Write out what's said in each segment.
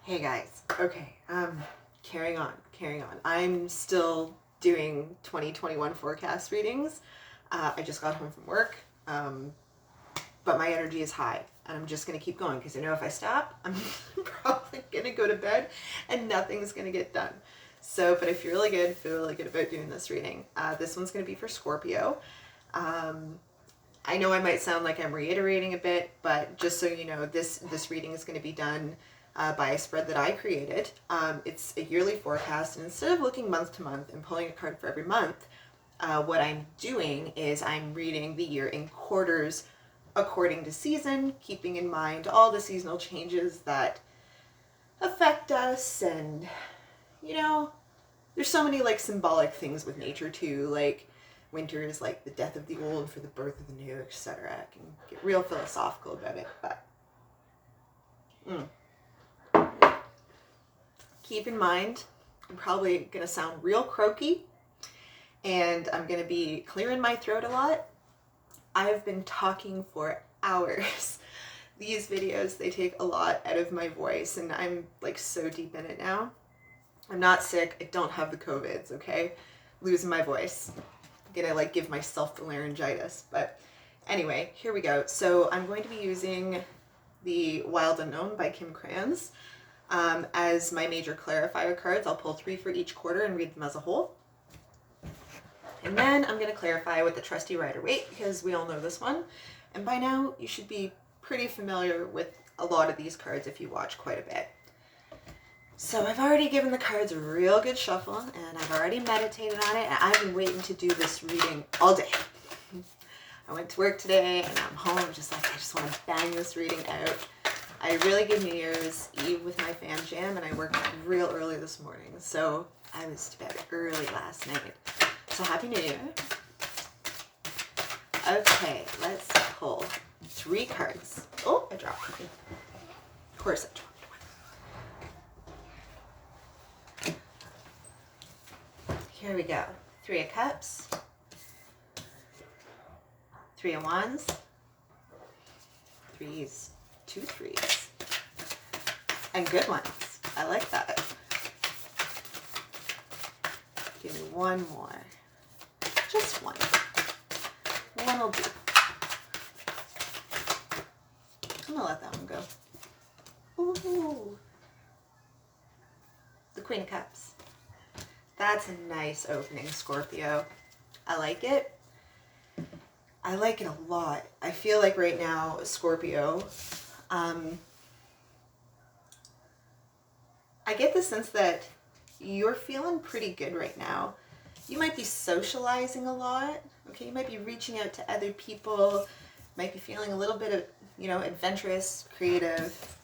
Hey guys, okay, carrying on. I'm still doing 2021 forecast readings. I just got home from work, but my energy is high, and I'm just gonna keep going because I know if I stop, I'm probably gonna go to bed and nothing's gonna get done. So, but I feel really good about doing this reading. This one's gonna be for Scorpio. I know I might sound like I'm reiterating a bit, but just so you know, this reading is going to be done by a spread that I created. It's a yearly forecast, and instead of looking month to month and pulling a card for every month, what I'm doing is I'm reading the year in quarters according to season, keeping in mind all the seasonal changes that affect us. And, you know, there's so many like symbolic things with nature too, like winter is like the death of the old for the birth of the new, etc. I can get real philosophical about it, but keep in mind, I'm probably going to sound real croaky, and I'm going to be clearing my throat a lot. I've been talking for hours. These videos, they take a lot out of my voice, and I'm like so deep in it now. I'm not sick. I don't have the COVIDs, okay? Losing my voice. Gonna like give myself the laryngitis, but anyway, here we go. So I'm going to be using the Wild Unknown by Kim Krans as my major clarifier cards. I'll pull 3 for each quarter and read them as a whole, and then I'm going to clarify with the trusty Rider-Waite, because we all know this one, and by now you should be pretty familiar with a lot of these cards if you watch quite a bit. So I've already given the cards a real good shuffle, and I've already meditated on it, and I've been waiting to do this reading all day. I went to work today, and I'm home just like, I just want to bang this reading out. I really did New Year's Eve with my fam jam, and I worked real early this morning, so I was to bed early last night. So Happy New Year. Okay, let's pull 3 cards. Oh, I dropped one. Of course I dropped. Here we go. 3 of Cups, 3 of Wands, 3s, 2 3s, and good ones. I like that. Give me one more. Just one. One will do. I'm gonna let that one go. Ooh. The Queen of Cups. That's a nice opening, Scorpio. I like it. I like it a lot. I feel like right now, Scorpio, I get the sense that you're feeling pretty good right now. You might be socializing a lot, okay? You might be reaching out to other people, might be feeling a little bit of, you know, adventurous, creative.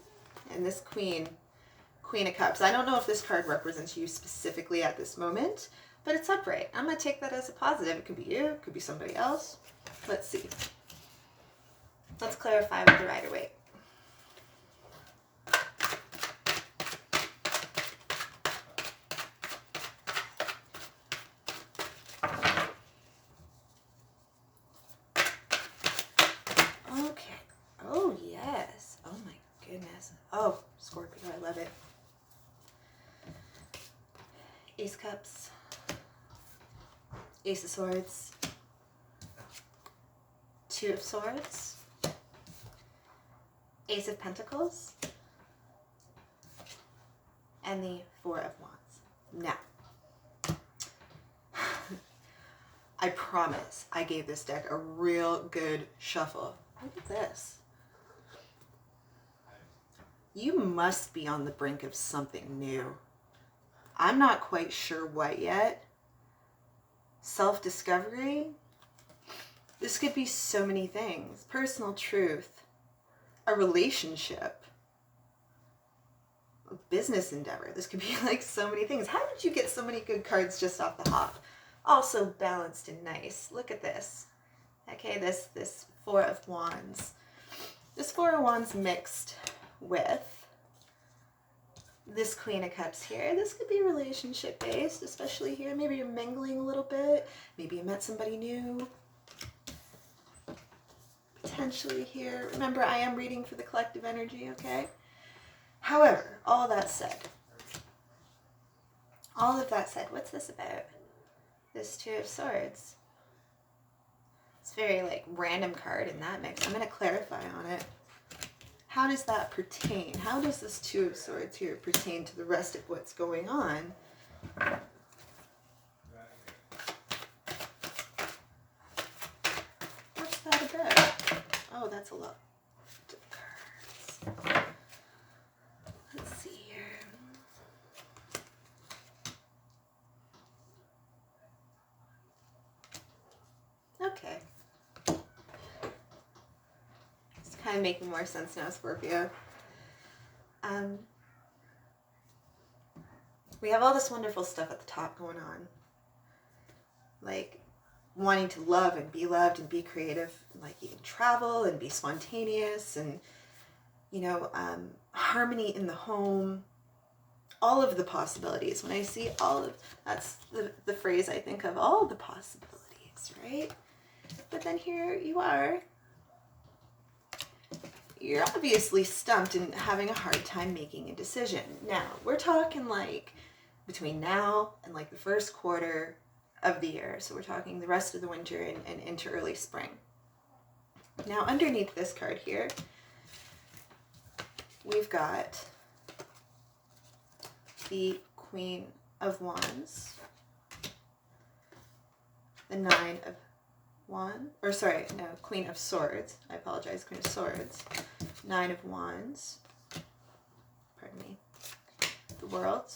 And this Queen of Cups, I don't know if this card represents you specifically at this moment, but it's upright. I'm going to take that as a positive. It could be you, it could be somebody else. Let's see. Let's clarify with the Rider-Waite. Okay. Oh, yes. Oh, my goodness. Oh, Scorpio, I love it. Ace of Cups, Ace of Swords, 2 of Swords, Ace of Pentacles, and the 4 of Wands. Now, I promise I gave this deck a real good shuffle. Look at this. You must be on the brink of something new. I'm not quite sure what yet. Self-discovery. This could be so many things. Personal truth. A relationship. A business endeavor. This could be like so many things. How did you get so many good cards just off the hop? Also balanced and nice. Look at this. Okay, this 4 of Wands. This 4 of Wands mixed with this Queen of Cups here. This could be relationship based, especially here. Maybe you're mingling a little bit. Maybe you met somebody new. Potentially here. Remember, I am reading for the collective energy, okay? However, all that said, all of that said, what's this about? This Two of Swords. It's very like random card in that mix. I'm going to clarify on it. How does that pertain? How does this Two of Swords here pertain to the rest of what's going on? What's that about? Oh, that's a lot of cards. Let's see here. Okay. It's kind of making more sense now, Scorpio. We have all this wonderful stuff at the top going on. Like wanting to love and be loved and be creative, like you can travel and be spontaneous and, you know, harmony in the home, all of the possibilities. When I see all of, that's the phrase I think of, all the possibilities, right? But then here you are, you're obviously stumped and having a hard time making a decision. Now, we're talking like between now and like the first quarter of the year. So we're talking the rest of the winter and into early spring. Now, underneath this card here, we've got the Queen of Wands, the Nine of Wands, or sorry, no, Queen of Swords. I apologize, Queen of Swords. Nine of Wands. Pardon me. The World.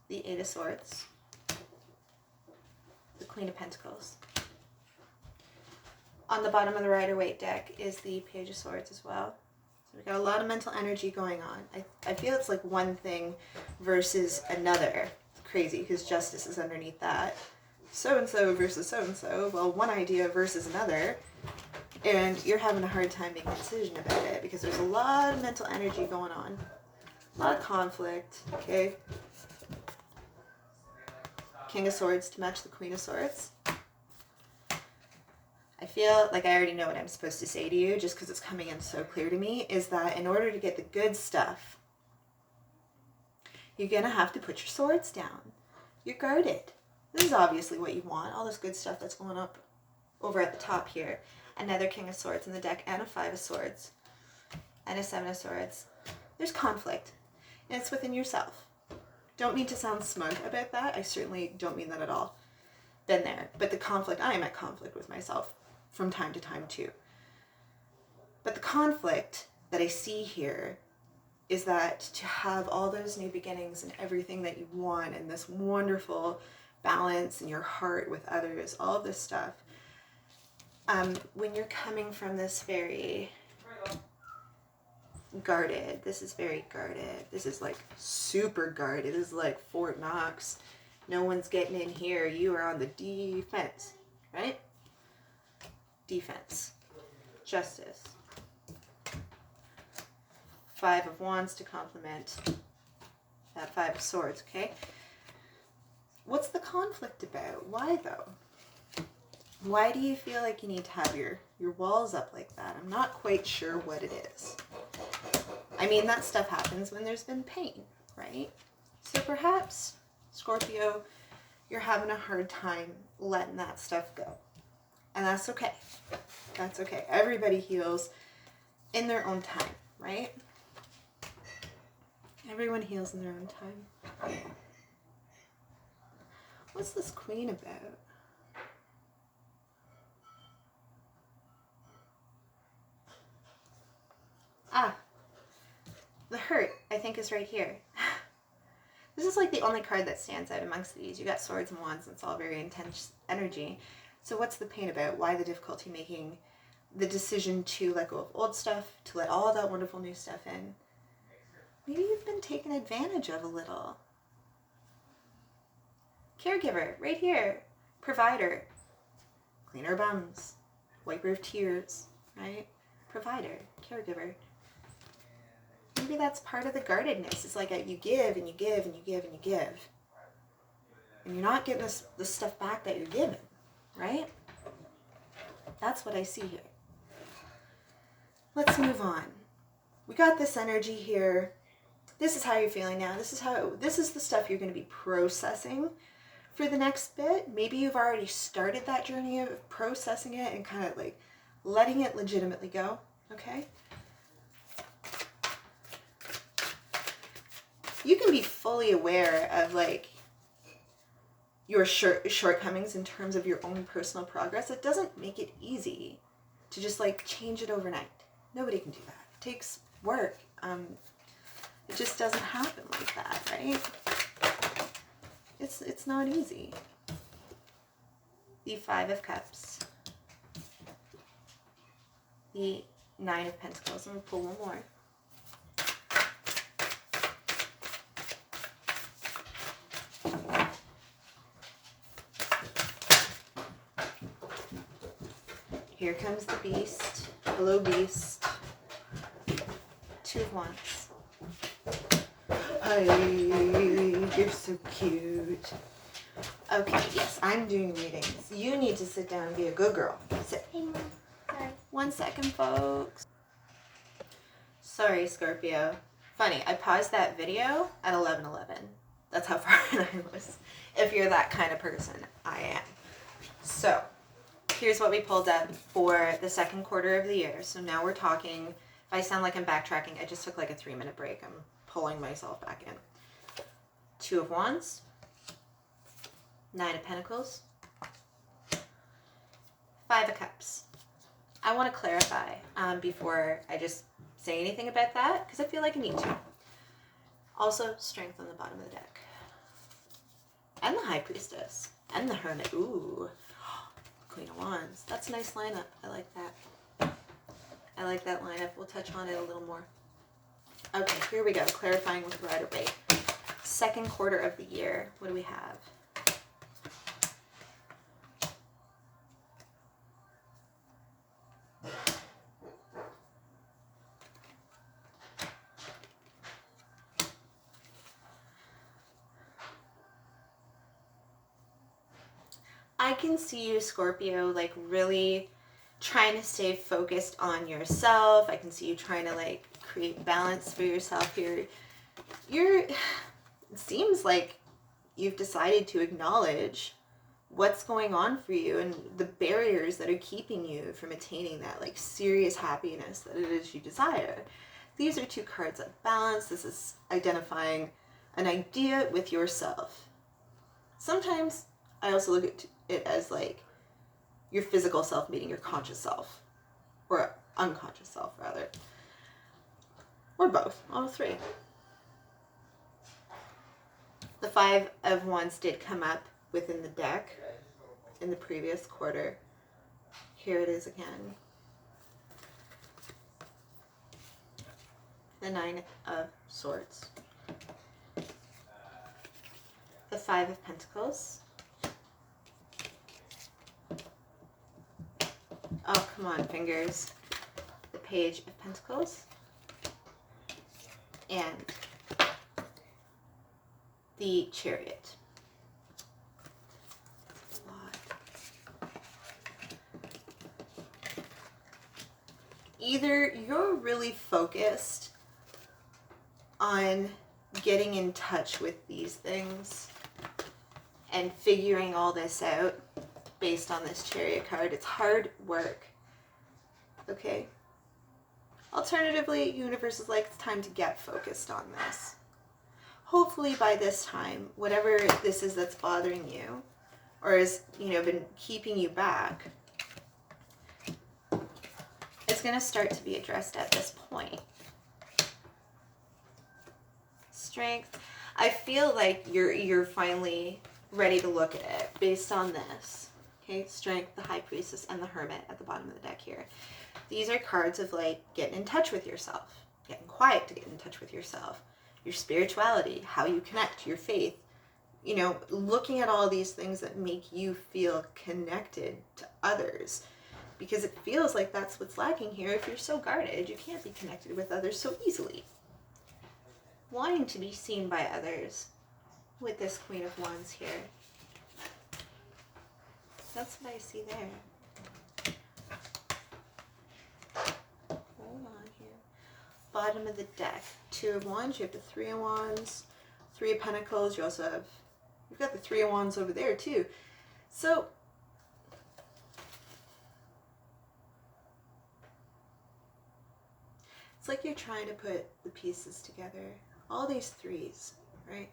The Eight of Swords. The Queen of Pentacles. On the bottom of the Rider-Waite deck is the Page of Swords as well. So we've got a lot of mental energy going on. I feel it's like one thing versus another. It's crazy because Justice is underneath that. So-and-so versus so-and-so. Well, one idea versus another. And you're having a hard time making a decision about it because there's a lot of mental energy going on. A lot of conflict, okay? King of Swords to match the Queen of Swords. I feel like I already know what I'm supposed to say to you just because it's coming in so clear to me, is that in order to get the good stuff, you're going to have to put your swords down. You're guarded. This is obviously what you want, all this good stuff that's going up over at the top here. Another King of Swords in the deck and a Five of Swords and a Seven of Swords. There's conflict, and it's within yourself. Don't mean to sound smug about that. I certainly don't mean that at all. Been there. But the conflict, I am at conflict with myself from time to time too. But the conflict that I see here is that to have all those new beginnings and everything that you want and this wonderful balance in your heart with others, all of this stuff, when you're coming from this very guarded, this is very guarded, this is like super guarded, this is like Fort Knox, no one's getting in here, you are on the defense, right? Defense. Justice. Five of Wands to complement that Five of Swords, okay? What's the conflict about? Why though? Why do you feel like you need to have your walls up like that? I'm not quite sure what it is. I mean, that stuff happens when there's been pain, right? So perhaps, Scorpio, you're having a hard time letting that stuff go. And that's okay. That's okay. Everybody heals in their own time, right? Everyone heals in their own time. What's this Queen about? Ah, the Hurt, I think, is right here. This is like the only card that stands out amongst these. You got Swords and Wands, and it's all very intense energy. So what's the pain about? Why the difficulty making the decision to let go of old stuff, to let all that wonderful new stuff in? Maybe you've been taken advantage of a little. Caregiver, right here. Provider. Cleaner bums. Wiper of tears, right? Provider, caregiver. Maybe that's part of the guardedness. It's like you give and you give and you give and you give. And you're not getting this stuff back that you're giving, right? That's what I see here. let's move on. We got this energy here. This is how you're feeling now. This is the stuff you're going to be processing for the next bit. Maybe you've already started that journey of processing it and kind of like letting it legitimately go, okay? You can be fully aware of like your shortcomings in terms of your own personal progress. It doesn't make it easy to just like change it overnight. Nobody can do that. It takes work. It just doesn't happen like that, right? It's not easy. The Five of Cups. The Nine of Pentacles. I'm going to pull one more. Here comes the Beast. Hello, Beast. Two of Wands. Hi, you're so cute. Okay, yes, I'm doing readings. You need to sit down and be a good girl. Sit. Hey, Mom. Sorry. 1 second, folks. Sorry, Scorpio. Funny, I paused that video at 11:11. That's how far in I was. If you're that kind of person, I am. So, here's what we pulled up for the second quarter of the year. So now we're talking, if I sound like I'm backtracking, I just took like a 3-minute break. I'm pulling myself back in. Two of Wands. Nine of Pentacles. Five of Cups. I want to clarify before I just say anything about that, because I feel like I need to. Also, Strength on the bottom of the deck. And the High Priestess. And the Hermit. Ooh. Queen of Wands. That's a nice lineup. I like that. I like that lineup. We'll touch on it a little more. Okay, here we go. Clarifying with Rider Waite. Second quarter of the year. What do we have? I can see you, Scorpio, like really trying to stay focused on yourself. I can see you trying to like create balance for yourself here. It seems like you've decided to acknowledge what's going on for you and the barriers that are keeping you from attaining that like serious happiness that it is you desire. These are two cards of balance. This is identifying an idea with yourself. Sometimes I also look at it as like your physical self meeting your conscious self, or unconscious self rather, or both, all three. The Five of Wands did come up within the deck in the previous quarter. Here it is again. The Nine of Swords. The Five of Pentacles. Oh, come on, fingers. The Page of Pentacles. And the Chariot. Either you're really focused on getting in touch with these things and figuring all this out based on this Chariot card. It's hard work, okay? Alternatively, universe is like, it's time to get focused on this. Hopefully by this time, whatever this is that's bothering you or has, been keeping you back, it's going to start to be addressed at this point. Strength. I feel like you're finally ready to look at it based on this. Okay, Strength, the High Priestess, and the Hermit at the bottom of the deck here. These are cards of like getting in touch with yourself, getting quiet to get in touch with yourself, your spirituality, how you connect, your faith, looking at all these things that make you feel connected to others, because it feels like that's what's lacking here. If you're so guarded, you can't be connected with others so easily. Wanting to be seen by others with this Queen of Wands here. That's what I see there. Hold bottom of the deck. 2 of Wands, you have the 3 of Wands, 3 of Pentacles, you also have, you've got the 3 of Wands over there too. So, it's like you're trying to put the pieces together. All these threes, right?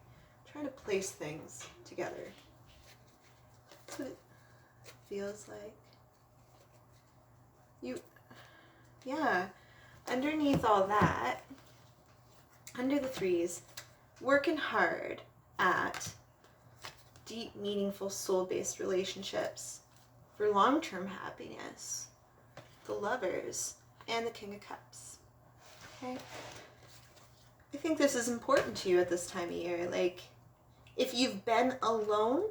Trying to place things together. That's what it feels like. Yeah, underneath all that, under the threes, working hard at deep, meaningful, soul-based relationships for long-term happiness, the Lovers, and the King of Cups. Okay? I think this is important to you at this time of year. Like, if you've been alone,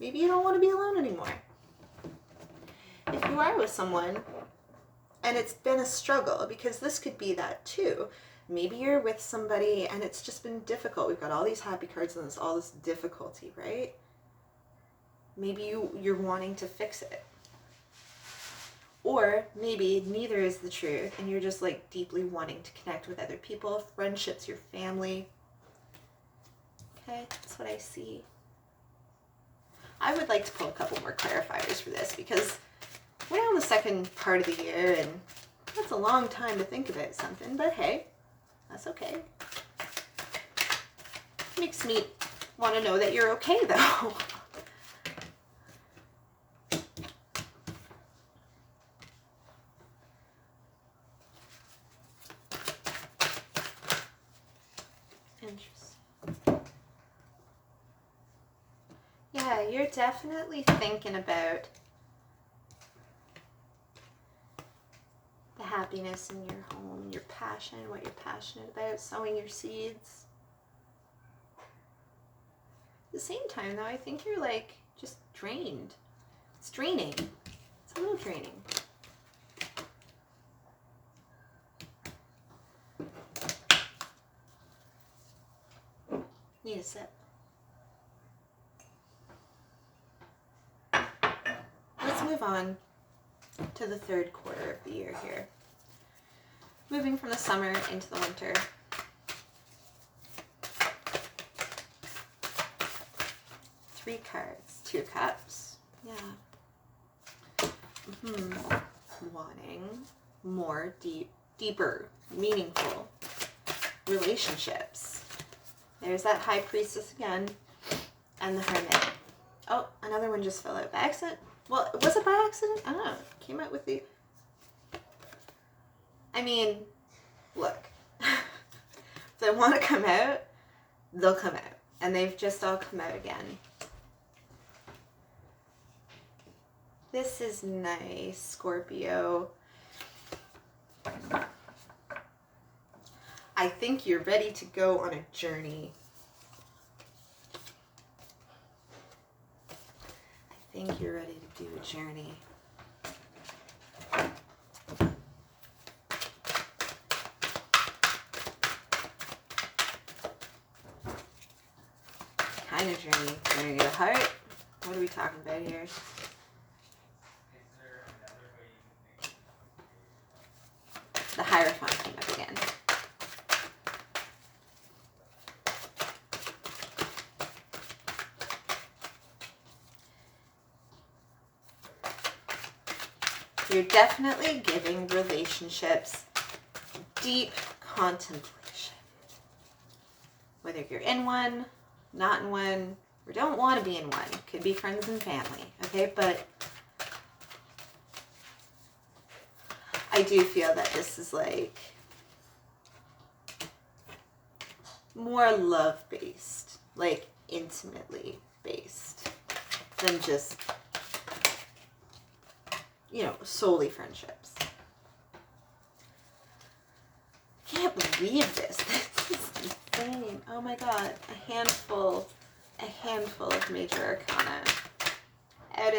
maybe you don't want to be alone anymore. If you are with someone, and it's been a struggle, because this could be that too. Maybe you're with somebody and it's just been difficult. We've got all these happy cards and there's all this difficulty, right? Maybe you're wanting to fix it. Or maybe neither is the truth and you're just like deeply wanting to connect with other people, friendships, your family. Okay, that's what I see. I would like to pull a couple more clarifiers for this because we're now in the second part of the year and that's a long time to think about something, but hey, that's okay. Makes me want to know that you're okay though. Interesting. Yeah, you're definitely thinking about the happiness in your home, your passion, what you're passionate about, sowing your seeds. At the same time though, I think you're like just drained. It's draining. It's a little draining. Need a sip. Let's move on to the third quarter of the year here. Moving from the summer into the winter. Three cards, 2 cups. Yeah. Wanting more deeper, meaningful relationships. There's that High Priestess again. And the Hermit. Oh, another one just fell out by accident. Well, was it by accident? I don't know. It came out with the... I mean, look. If they want to come out, they'll come out. And they've just all come out again. This is nice, Scorpio. I think you're ready to go on a journey. I think you're ready to do a journey. Kind of journey. Journey to the heart. What are we talking about here? The Hierophant came up again. You're definitely giving relationships deep contemplation. Whether you're in one, not in one, or don't want to be in one. Could be friends and family, okay? But I do feel that this is like more love-based, like intimately based than just, you know, solely friendships. I can't believe this. This is insane. Oh my god. A handful of major arcana. Out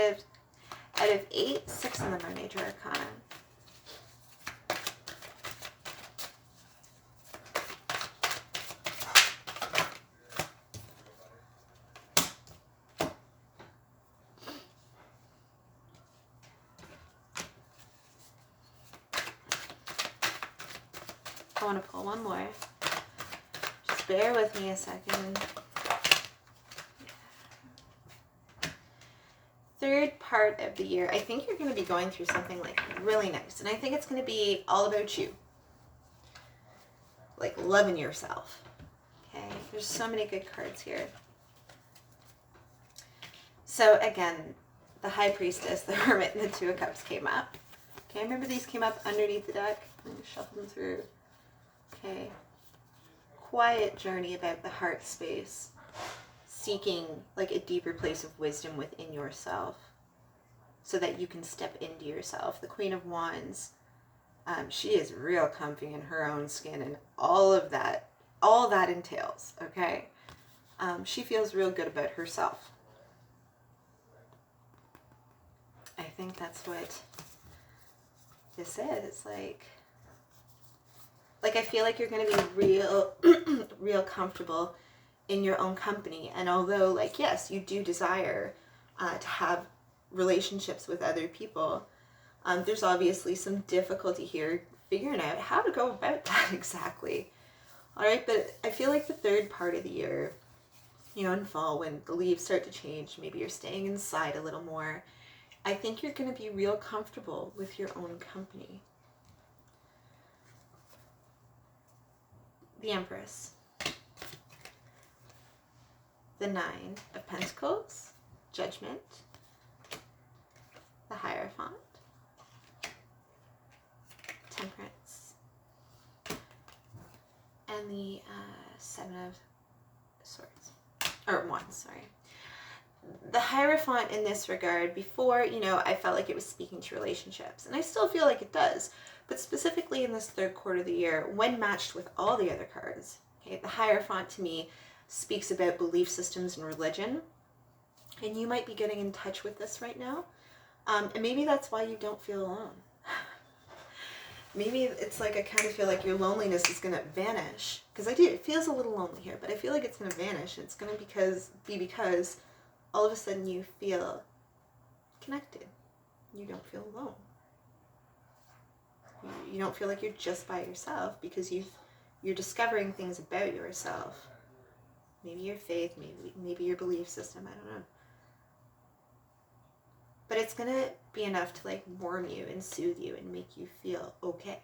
of 8, 6 of them are major arcana. want to pull one more. Just bear with me a second. Third part of the year, I think you're going to be going through something like really nice. And I think it's going to be all about you. Like loving yourself. Okay, there's so many good cards here. So again, the High Priestess, the Hermit, and the Two of Cups came up. Okay, remember these came up underneath the deck? I'm going to shuffle them through. Okay. Quiet journey about the heart space. Seeking like a deeper place of wisdom within yourself so that you can step into yourself. The Queen of Wands, she is real comfy in her own skin and all that entails, okay? She feels real good about herself. I think that's what this is. Like I feel like you're going to be real comfortable in your own company. And although, like, yes, you do desire to have relationships with other people, there's obviously some difficulty here figuring out how to go about that exactly. All right, but I feel like the third part of the year, in fall, when the leaves start to change, maybe you're staying inside a little more, I think you're going to be real comfortable with your own company. The Empress. The Nine of Pentacles, Judgment, the Hierophant, Temperance, and the Seven of Swords, or Wands, sorry. The Hierophant in this regard, before, I felt like it was speaking to relationships, and I still feel like it does, but specifically in this third quarter of the year, when matched with all the other cards, okay, the Hierophant to me speaks about belief systems and religion, and you might be getting in touch with this right now, and maybe that's why you don't feel alone. Maybe it's like I kind of feel like your loneliness is going to vanish, because it feels a little lonely here, but I feel like it's going to vanish. It's going to be because all of a sudden you feel connected. You don't feel alone. You don't feel like you're just by yourself, because you're discovering things about yourself. Maybe your faith, maybe your belief system, I don't know. But it's going to be enough to like warm you and soothe you and make you feel okay.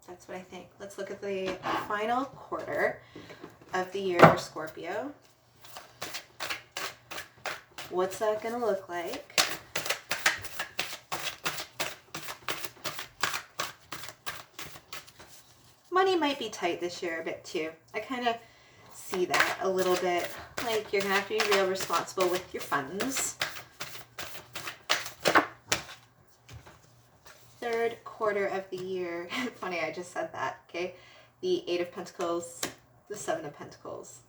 That's what I think. Let's look at the final quarter of the year for Scorpio. What's that going to look like? Money might be tight this year a bit too. I kind of see that a little bit. Like you're going to have to be real responsible with your funds. Third quarter of the year. Funny, I just said that, okay? The Eight of Pentacles, the Seven of Pentacles.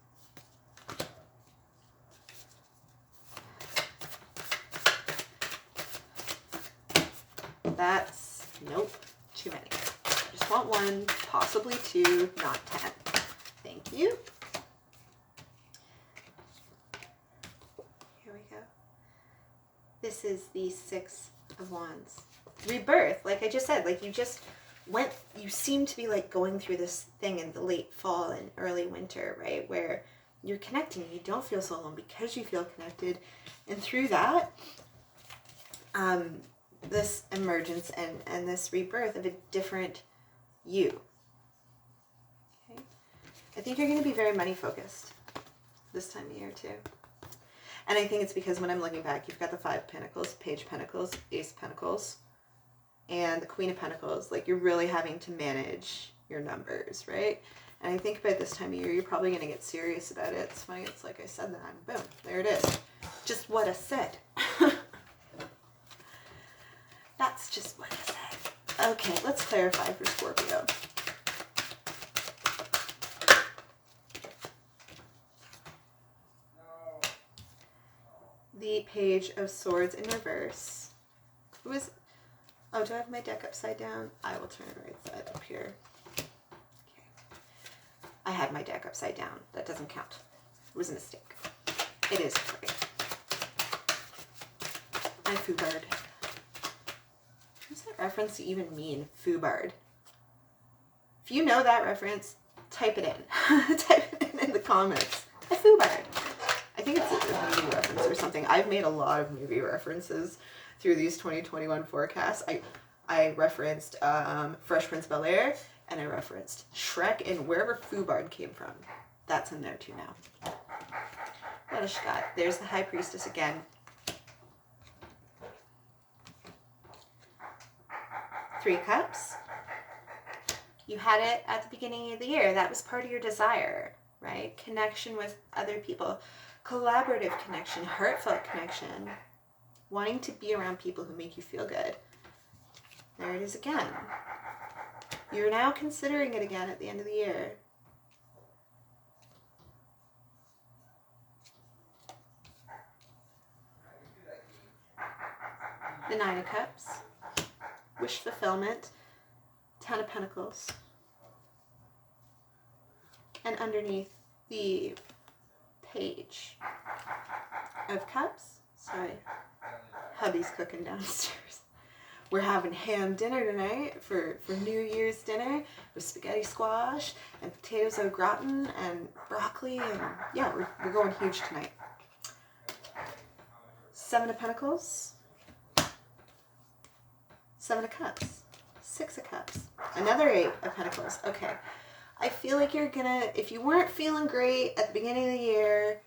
That's, nope, too many. Just want one, possibly two, not 10. Thank you. Here we go. This is the Six of Wands. Rebirth, like I just said, like you seem to be like going through this thing in the late fall and early winter, right? Where you're connecting, you don't feel so alone because you feel connected. And through that, this emergence and this rebirth of a different you. Okay. I think you're going to be very money focused this time of year too. And I think it's because when I'm looking back, you've got the Five of Pentacles, Page of Pentacles, Ace of Pentacles, and the Queen of Pentacles. Like you're really having to manage your numbers, right? And I think about this time of year, you're probably going to get serious about it. It's funny, it's like I said that, and boom, there it is. Just what I said. That's just what I said. Okay, let's clarify for Scorpio. The Page of Swords in reverse. Oh, do I have my deck upside down? I will turn it right side up here. Okay. I had my deck upside down. That doesn't count. It was a mistake. It is great. I foobarred. What does that reference even mean? Foobarred. If you know that reference, type it in. Type it in the comments. A FUBAR. I think it's a movie reference or something. I've made a lot of movie references through these 2021 forecasts. I referenced Fresh Prince of Bel-Air, and I referenced Shrek, and wherever FUBAR came from, that's in there too now. What else you got? There's the High Priestess again. 3 cups. You had it at the beginning of the year. That was part of your desire, right? Connection with other people. Collaborative connection, heartfelt connection. Wanting to be around people who make you feel good. There it is again. You're now considering it again at the end of the year. The 9 of Cups. Wish fulfillment. 10 of Pentacles. And underneath the Page of Cups. Sorry. Hubby's cooking downstairs. We're having ham dinner tonight for New Year's dinner with spaghetti squash and potatoes au gratin and broccoli, and yeah, we're going huge tonight. 7 of Pentacles. 7 of Cups. 6 of Cups. Another 8 of Pentacles. Okay. I feel like you're gonna, if you weren't feeling great at the beginning of the year,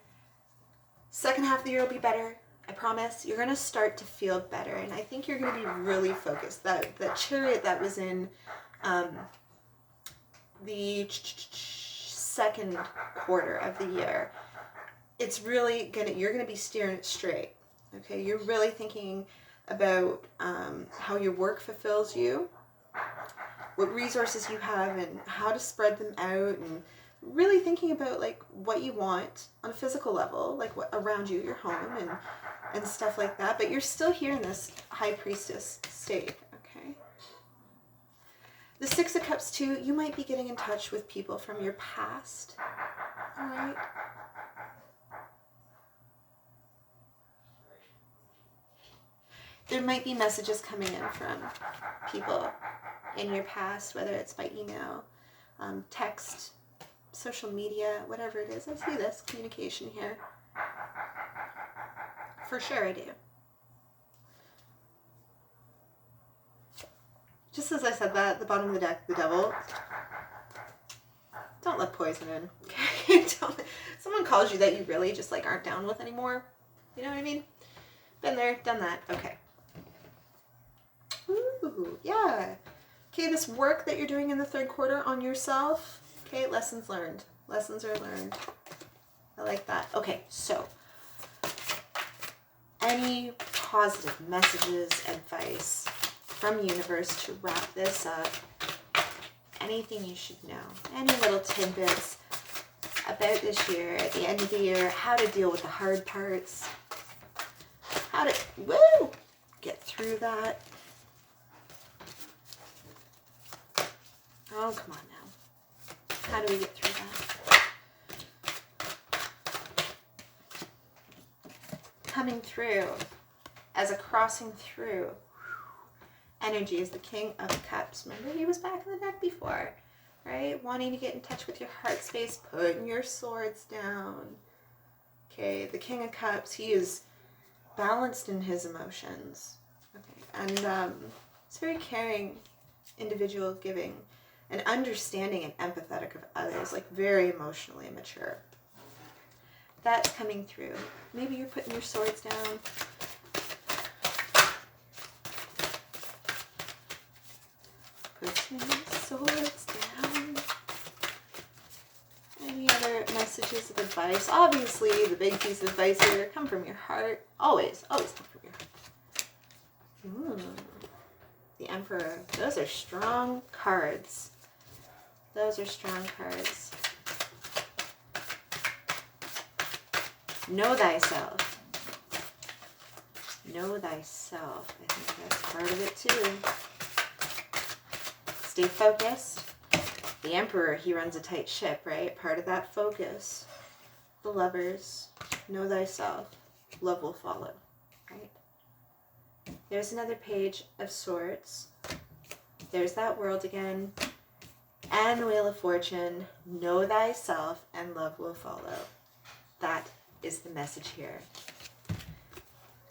second half of the year will be better. I promise. You're going to start to feel better. And I think you're going to be really focused. That Chariot that was in the second quarter of the year, it's really going to, you're going to be steering it straight. Okay. You're really thinking about how your work fulfills you, what resources you have, and how to spread them out, and really thinking about like what you want on a physical level, like what around you, your home, and stuff like that. But you're still here in this High Priestess state, okay? The 6 of Cups too, you might be getting in touch with people from your past, all right? There might be messages coming in from people in your past, whether it's by email, text, social media, whatever it is. I see this communication here. For sure I do. Just as I said that, at the bottom of the deck, the Devil. Don't let poison in, okay? Someone calls you that you really just like aren't down with anymore. You know what I mean? Been there, done that. Okay. Ooh, yeah. Okay, this work that you're doing in the third quarter on yourself. Okay, lessons learned. Lessons are learned. I like that. Okay, so any positive messages, advice from the universe to wrap this up? Anything you should know? Any little tidbits about this year, at the end of the year, how to deal with the hard parts, how to, get through that. Oh, come on now. How do we get through that? Coming through as a crossing through energy is the King of Cups. Remember, he was back in the deck before, right? Wanting to get in touch with your heart space, putting your swords down. Okay, the King of Cups, he is balanced in his emotions. Okay, and it's very caring, individual, giving, and understanding and empathetic of others, like very emotionally mature. That's coming through. Maybe you're putting your swords down. Putting your swords down. Any other messages of advice? Obviously, the big piece of advice here, come from your heart. Always, always come from your heart. The Emperor. Those are strong cards. Those are strong cards. Know thyself. Know thyself. I think that's part of it too. Stay focused. The Emperor, he runs a tight ship, right? Part of that focus. The Lovers. Know thyself. Love will follow, right? There's another Page of Swords. There's that World again. and the Wheel of Fortune. Know thyself and love will follow. That is the message here.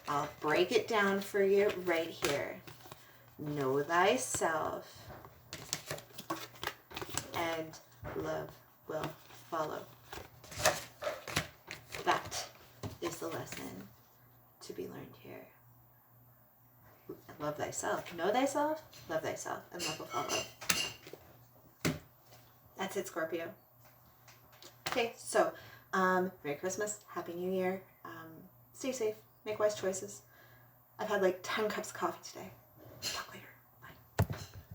I'll break it down for you right here. Know thyself and love will follow. That is the lesson to be learned here. Love thyself. Know thyself, love thyself, and love will follow. That's it, Scorpio. Okay, so Merry Christmas, Happy New Year. Stay safe, make wise choices. I've had like 10 cups of coffee today.